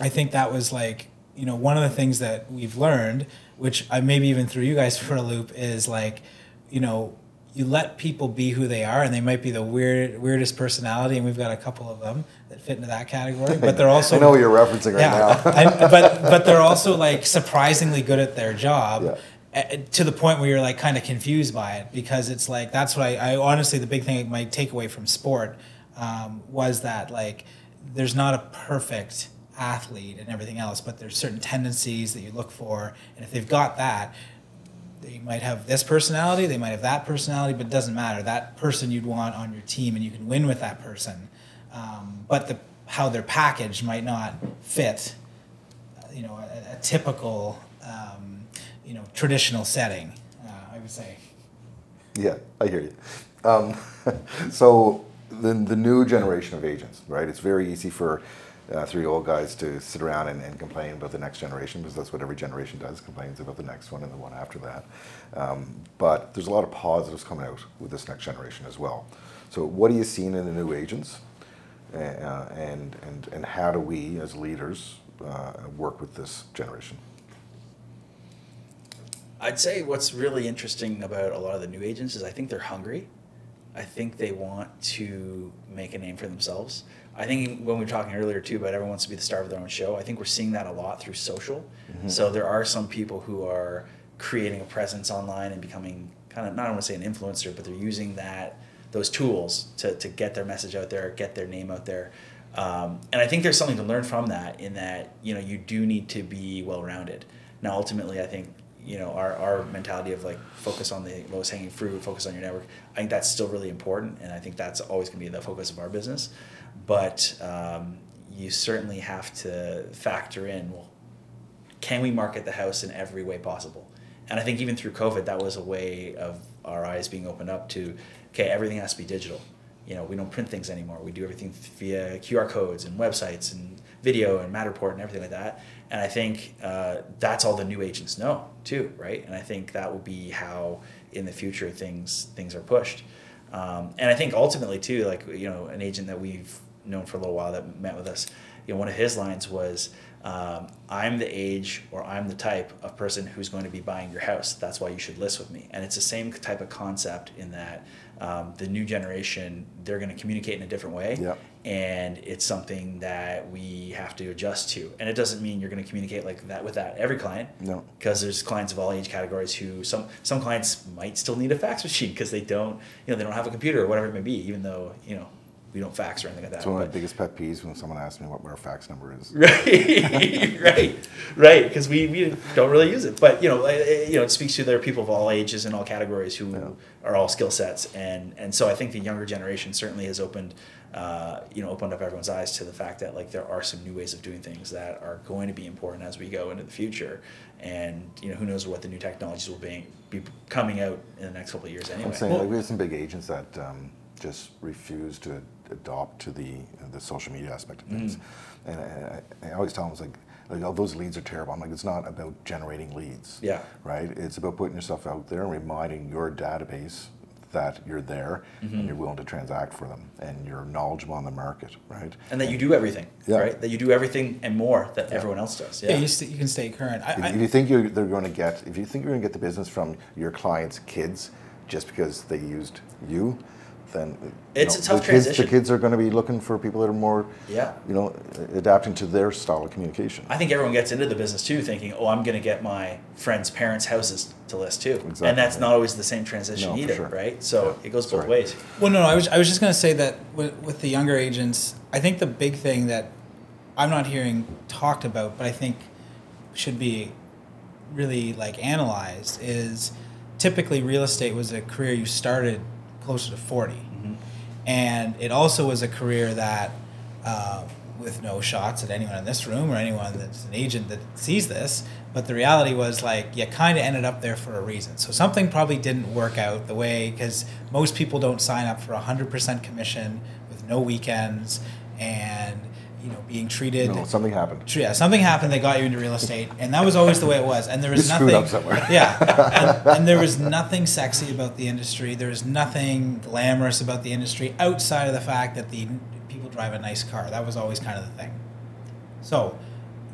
I think that was like, one of the things that we've learned, which I maybe even threw you guys for a loop, is like, you let people be who they are, and they might be the weirdest personality, and we've got a couple of them that fit into that category. But they're also
I know what you're referencing right
now. But they're also like surprisingly good at their job, to the point where you're like kind of confused by it, because it's like that's what I honestly, the big thing my takeaway from sport was that like there's not a perfect athlete and everything else, but there's certain tendencies that you look for, and if they've got that, they might have this personality, they might have that personality, but it doesn't matter. That person you'd want on your team, and you can win with that person. But how they're packaged might not fit, a typical, traditional setting. I would say.
Yeah, I hear you. So the new generation of agents, right? It's very easy for 3 old guys to sit around and complain about the next generation, because that's what every generation does, complains about the next one and the one after that. But there's a lot of positives coming out with this next generation as well. So what are you seeing in the new agents, and how do we as leaders work with this generation?
I'd say what's really interesting about a lot of the new agents is I think they're hungry. I think they want to make a name for themselves. I think when we were talking earlier too about everyone wants to be the star of their own show, I think we're seeing that a lot through social. Mm-hmm. So there are some people who are creating a presence online and becoming kind of, not I want to say an influencer, but they're using those tools to get their message out there, get their name out there. And I think there's something to learn from that, in that, you do need to be well-rounded. Now, ultimately, I think, our mentality of like focus on the lowest hanging fruit, focus on your network, I think that's still really important, and I think that's always going to be the focus of our business. But you certainly have to factor in, well, can we market the house in every way possible? And I think even through COVID, that was a way of our eyes being opened up to, okay, everything has to be digital. We don't print things anymore. We do everything via QR codes and websites and video and Matterport and everything like that. And I think that's all the new agents know too, right? And I think that will be how in the future things are pushed. And I think ultimately too, like, an agent that we've known for a little while that met with us, one of his lines was, I'm the age or I'm the type of person who's going to be buying your house. That's why you should list with me. And it's the same type of concept in that the new generation, they're going to communicate in a different way.
Yep.
And it's something that we have to adjust to. And it doesn't mean you're going to communicate like that with every client. No. Because there's clients of all age categories who some clients might still need a fax machine because they don't have a computer or whatever it may be, even though, we don't fax or anything like that.
It's one of my biggest pet peeves when someone asks me what our fax number is.
Right, because we don't really use it. But it speaks to there are people of all ages and all categories who are all skill sets, and so I think the younger generation certainly has opened up everyone's eyes to the fact that there are some new ways of doing things that are going to be important as we go into the future, and who knows what the new technologies will be coming out in the next couple of years anyway.
I'm saying we have some big agents that just refuse to adopt to the social media aspect of things. And I always tell them, oh, those leads are terrible. I'm like, it's not about generating leads. Yeah. Right? It's about putting yourself out there and reminding your database that you're there and you're willing to transact for them and you're knowledgeable on the market, right?
And that you do everything, right? That you do everything and more that everyone else does.
Yeah, you can stay current.
If you think you're going to get the business from your clients' kids just because they used you, then
it's a tough transition.
The kids are going to be looking for people that are more, adapting to their style of communication.
I think everyone gets into the business too, thinking, "Oh, I'm going to get my friends' parents' houses to list too," exactly. And that's not always the same transition either, right? So it goes both ways.
Well, no, I was just going to say that with the younger agents, I think the big thing that I'm not hearing talked about, but I think should be really analyzed is typically real estate was a career you started closer to 40. And it also was a career that, with no shots at anyone in this room or anyone that's an agent that sees this, but the reality was you kind of ended up there for a reason. So something probably didn't work out the way, because most people don't sign up for 100% commission with no weekends and being treated.
No, something happened.
Yeah, something happened. They got you into real estate, and that was always the way it was. And there was nothing.
Screwed up somewhere.
Yeah, and there was nothing sexy about the industry. There was nothing glamorous about the industry outside of the fact that the people drive a nice car. That was always kind of the thing. So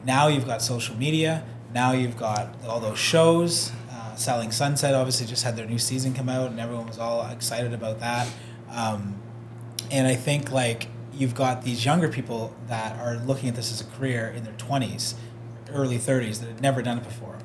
now you've got social media. Now you've got all those shows. Selling Sunset obviously just had their new season come out, and everyone was all excited about that. And I think you've got these younger people that are looking at this as a career in their 20s, early 30s, that had never done it before.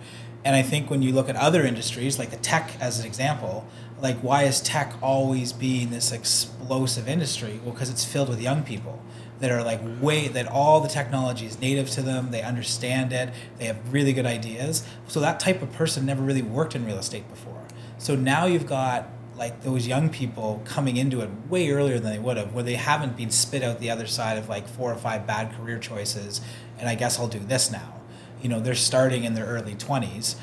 And I think when you look at other industries, like the tech as an example, why is tech always being this explosive industry? Well, because it's filled with young people that are that all the technology is native to them, they understand it, they have really good ideas. So that type of person never really worked in real estate before. So now you've got those young people coming into it way earlier than they would have, where they haven't been spit out the other side of 4 or 5 bad career choices, and I guess I'll do this now. They're starting in their early 20s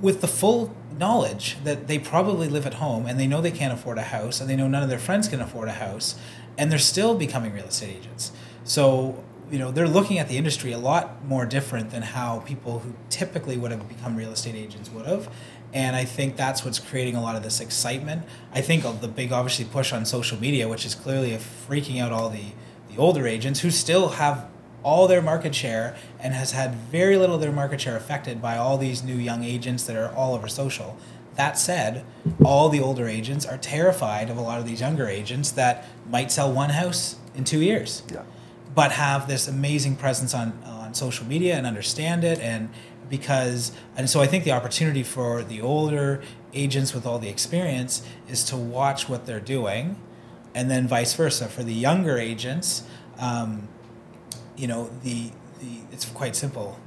with the full knowledge that they probably live at home and they know they can't afford a house and they know none of their friends can afford a house, and they're still becoming real estate agents. So they're looking at the industry a lot more different than how people who typically would have become real estate agents would have. And I think that's what's creating a lot of this excitement. I think the big, obviously, push on social media, which is clearly freaking out all the older agents who still have all their market share and has had very little of their market share affected by all these new young agents that are all over social. That said, all the older agents are terrified of a lot of these younger agents that might sell one house in 2 years, but have this amazing presence on social media and understand it. And so I think the opportunity for the older agents with all the experience is to watch what they're doing, and then vice versa for the younger agents. It's quite simple.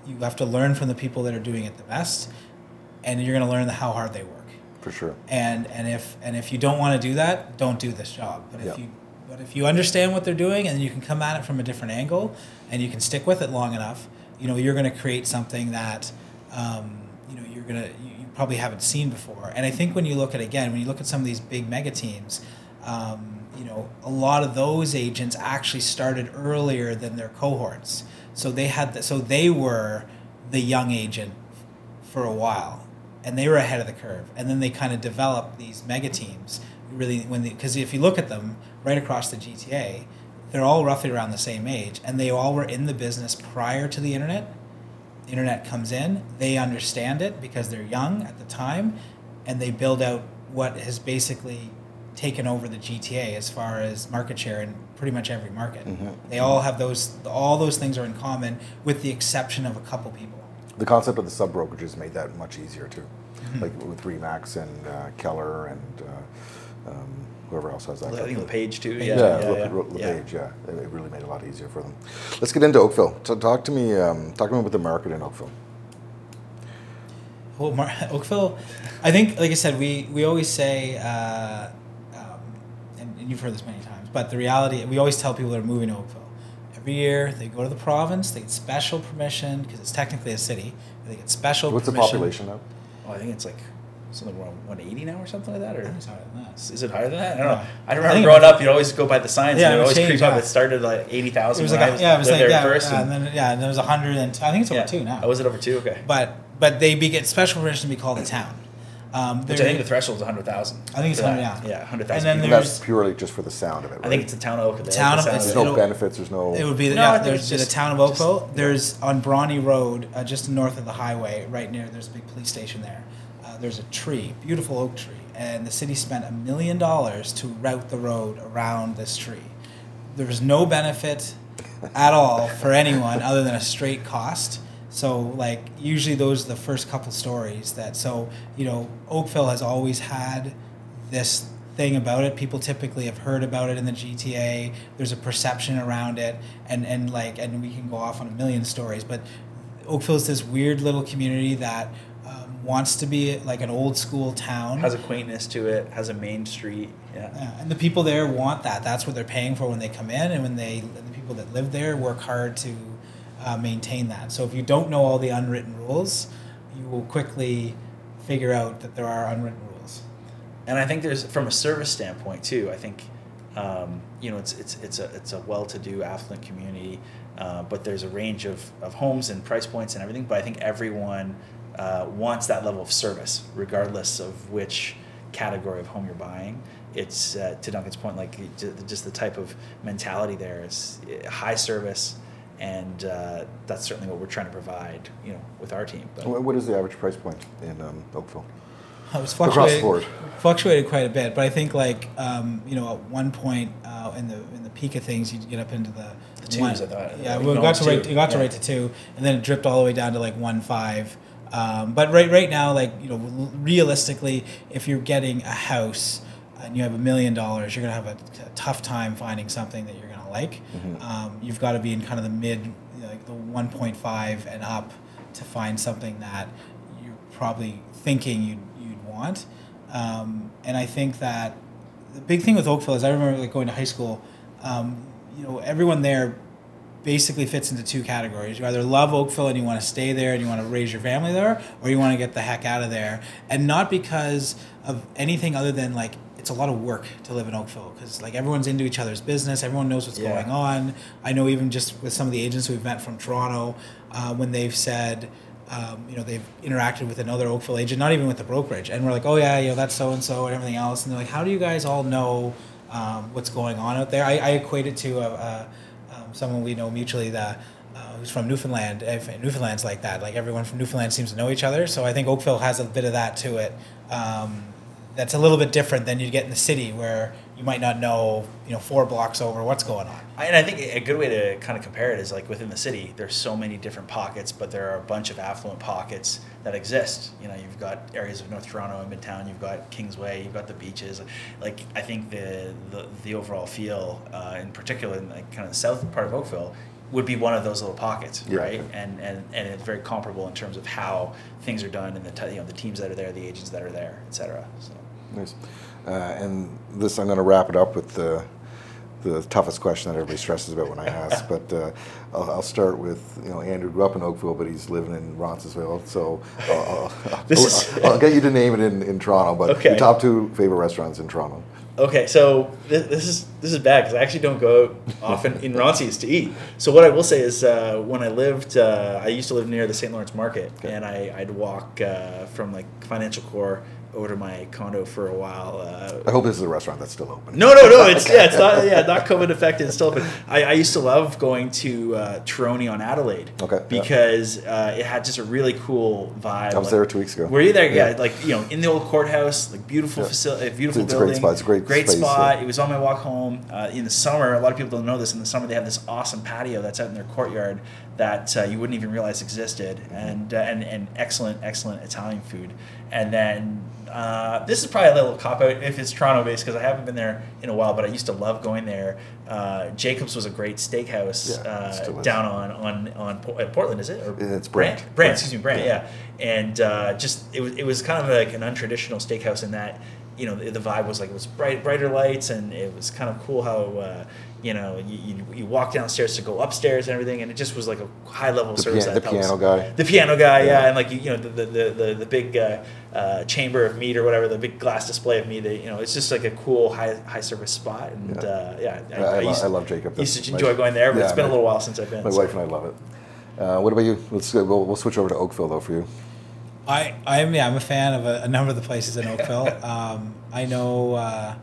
You have to learn from the people that are doing it the best, and you're going to learn how hard they work.
For sure.
And if you don't want to do that, don't do this job. But if you understand what they're doing and you can come at it from a different angle and you can stick with it long enough, you're going to create something that you probably haven't seen before. And I think when you look at some of these big mega teams, a lot of those agents actually started earlier than their cohorts. So they were the young agent for a while, and they were ahead of the curve. And then they kind of developed these mega teams,
really because if you look at them right across the GTA, they're all roughly around the same age, and they all were in the business prior to the internet. The internet comes in, they understand it because they're young at the time, and they build out what has basically taken over the GTA as far as market share in pretty much every market. They all have all those things are in common, with the exception of a couple people.
The concept of the sub brokerages made that much easier too, like with Remax and Keller and whoever else has that.
I think LePage too.
LePage. Yeah, it really made it a lot easier for them. Let's get into Oakville. So talk to me about the market in Oakville.
Well, Oakville, I think, like I said, we always say, and you've heard this many times, but the reality, we always tell people that are moving to Oakville. Every year, they go to the province, they get special permission, because it's technically a city, they get special
What's
permission.
What's the population now?
Oh, I think it's like something around 180 now or something like that, or
I think it's higher than that.
Is it higher than that? I don't know. I remember growing up, you'd always go by the signs, and it always creep up. It started like 80,000 when I was there first.
And then there was 100, and I think it's over 2 now.
Oh, was it over 2? Okay.
But they get special permission to be called a town.
Which I think the threshold is 100,000.
I think it's 100, yeah.
Yeah, 100,000.
And then
that's purely just for the sound of it, right?
I think it's the town of Oakville.
There's no benefits, there's no...
It would be, there's the town of Oakville. There's, on Brawny Road, just north of the highway, right near, there's a big police station there. There's a tree, beautiful oak tree, and the city spent $1 million to route the road around this tree. There was no benefit at all for anyone other than a straight cost. So, like, usually those are the first couple stories Oakville has always had this thing about it. People typically have heard about it in the GTA. There's a perception around it, and we can go off on a million stories, but Oakville is this weird little community that wants to be like an old school town.
Has a quaintness to it, has a main street.
Yeah. And the people there want that. That's what they're paying for when they come in, and the people that live there work hard to maintain that. So if you don't know all the unwritten rules, you will quickly figure out that there are unwritten rules.
And I think there's, from a service standpoint too, I think it's a well-to-do, affluent community, but there's a range of homes and price points and everything. But I think everyone wants that level of service, regardless of which category of home you're buying. It's to Duncan's point, like just the type of mentality there is high service, and that's certainly what we're trying to provide, with our team. But
what is the average price point in Oakville?
It was fluctuated quite a bit, but I think at one point in the peak of things, you get up into the
twos. I thought.
Yeah, we got to right to 2, and then it dripped all the way down to like 1.5. But right now, realistically, if you're getting a house and you have $1 million, you're gonna have a tough time finding something that you're gonna like. Mm-hmm. You've got to be in kind of the mid, the 1.5 and up to find something that you're probably thinking you'd want. And I think that the big thing with Oakville is, I remember going to high school, everyone there basically fits into 2 categories. You either love Oakville and you want to stay there and you want to raise your family there, or you want to get the heck out of there. And not because of anything other than it's a lot of work to live in Oakville, because everyone's into each other's business, everyone knows what's going on. I know even just with some of the agents we've met from Toronto, when they've said, they've interacted with another Oakville agent, not even with the brokerage, and we're like, oh yeah, that's so and so and everything else, and they're like, how do you guys all know what's going on out there? I equate it to someone we know mutually that who's from Newfoundland. Newfoundland's like that. Everyone from Newfoundland seems to know each other. So I think Oakville has a bit of that to it. That's a little bit different than you get in the city, where you might not know, 4 blocks over what's going on.
And I think a good way to kind of compare it is within the city, there's so many different pockets, but there are a bunch of affluent pockets that exist. You've got areas of North Toronto and Midtown, you've got Kingsway, you've got the beaches. I think the overall feel, in particular in kind of the south part of Oakville, would be one of those little pockets, right? And it's very comparable in terms of how things are done, and the teams that are there, the agents that are there, et cetera. So.
Nice. And this, I'm going to wrap it up with the toughest question that everybody stresses about when I ask. But I'll start with, Andrew grew up in Oakville, but he's living in Roncesvalles. So I'll get you to name it in Toronto. But your top 2 favorite restaurants in Toronto.
Okay, so this is bad, because I actually don't go out often in Ronces to eat. So what I will say is, when I lived, I used to live near the St. Lawrence Market, and I'd walk from Financial Core over to my condo for a while.
I hope this is a restaurant that's still open.
No, it's not COVID affected. It's still open. I used to love going to Tironi on Adelaide.
Okay.
Because it had just a really cool vibe.
I was there 2 weeks ago.
Were you there? Yeah, like in the old courthouse, like beautiful facility, beautiful building.
It's a great spot. It's a great space,
spot.
Yeah.
It was on my walk home. In the summer, a lot of people don't know this. In the summer, they have this awesome patio that's out in their courtyard that you wouldn't even realize existed, and excellent Italian food. And then this is probably a little cop out if it's Toronto based because I haven't been there in a while, but I used to love going there. Jacob's was a great steakhouse down on Portland, is it? Or
it's Brant.
Excuse me, Brant. Yeah, and it was kind of like an untraditional steakhouse in that the vibe was like it was brighter lights, and it was kind of cool how. You walk downstairs to go upstairs and everything, and it just was like a high level service.
The piano guy.
The piano guy, yeah, and like the big chamber of meat or whatever, the big glass display of meat. It's just like a cool high service spot, and I love Jacob. Used to enjoy going there, but it's been a little while since I've been.
My wife and I love it. What about you? We'll switch over to Oakville though for you.
I'm a fan of a number of the places in Oakville. I know.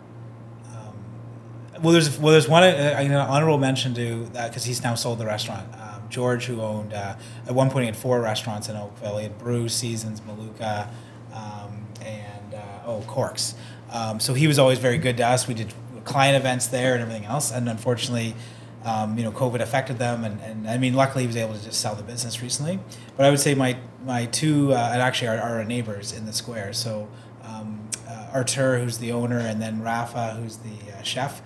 Well, there's one honorable mention to because he's now sold the restaurant. George, who owned at one point he had 4 restaurants in Oakville. He had Brew, Seasons, Maluka, and Corks. So he was always very good to us. We did client events there and everything else. And unfortunately, COVID affected them. And I mean, luckily he was able to just sell the business recently. But I would say my two and actually are neighbors in the square. So Artur, who's the owner, and then Rafa, who's the chef.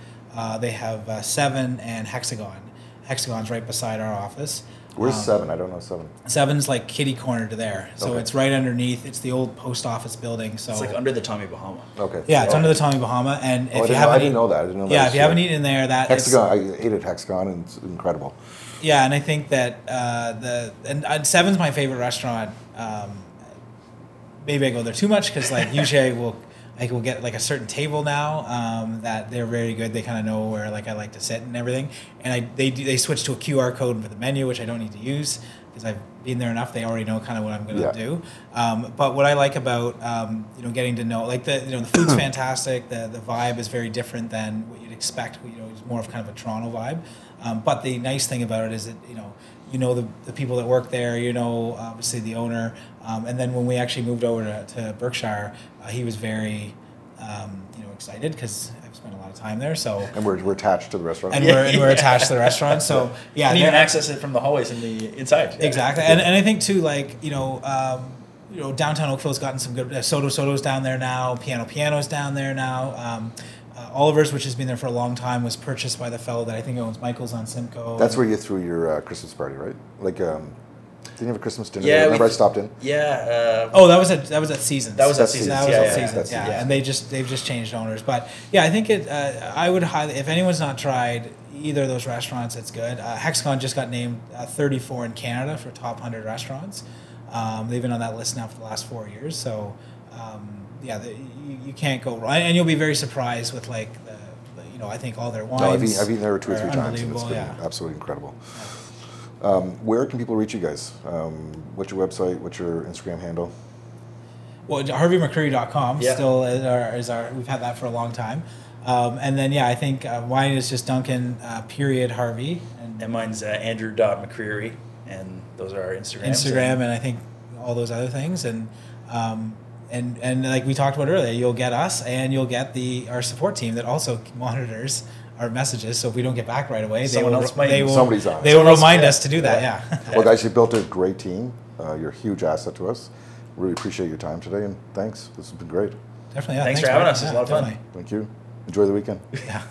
They have 7 and Hexagon. Hexagon's right beside our office.
Where's 7? I don't know 7.
7's like kitty corner to there. So
okay.
It's right underneath. It's the old post office building. So
it's like under the Tommy Bahama.
Okay. Yeah, it's under the Tommy Bahama. And if you haven't,
I didn't know that.
Yeah, if you haven't eaten in there, that
Hexagon. I ate at Hexagon, and it's incredible.
Yeah, and I think that and 7's my favorite restaurant. Maybe I go there too much because usually we'll get like a certain table now that they're very good. They kind of know where I like to sit and everything. And they switched to a QR code for the menu, which I don't need to use because I've been there enough. They already know kind of what I'm going to do. But what I like about getting to know the food's fantastic. The vibe is very different than what you'd expect. It's more of kind of a Toronto vibe. But the nice thing about it is that the people that work there. Obviously the owner. And then when we actually moved over to Berkshire, he was very, excited because I've spent a lot of time there. So
and we're attached to the restaurant.
And we're attached to the restaurant. So yeah,
and you can access it from the hallways in the inside.
Exactly, and I think too, downtown Oakville's gotten some good Soto's down there now. Piano's down there now. Oliver's, which has been there for a long time, was purchased by the fellow that I think owns Michael's on Simcoe.
That's where you threw your Christmas party, right? Didn't you have a Christmas dinner?
Yeah,
remember I stopped in.
Yeah.
That was at Seasons.
That was at Seasons.
Yeah, and they've just changed owners. But yeah, I think I would highly, if anyone's not tried either of those restaurants, it's good. Hexagon just got named 34 in Canada for top 100 restaurants. They've been on that list now for the last 4 years. So you can't go wrong, and you'll be very surprised with I think all their wines.
No, I've eaten there 2 or 3 times, and it's been absolutely incredible. Where can people reach you guys? What's your website? What's your Instagram handle?
Well, HarveyMcCreery.com still is our. We've had that for a long time, and then I think mine is just Duncan _Harvey,
and mine's Andrew.McCreery, and those are our Instagrams.
Instagram, and I think all those other things, and like we talked about earlier, you'll get us, and you'll get our support team that also monitors our messages. So if we don't get back right away,
somebody's on.
They will remind us to do that. Yeah.
Well, guys, you built a great team. You're a huge asset to us. Really appreciate your time today, and thanks. This has been great.
Definitely. Yeah,
thanks for having us. It was a lot of fun.
Thank you. Enjoy the weekend.
Yeah.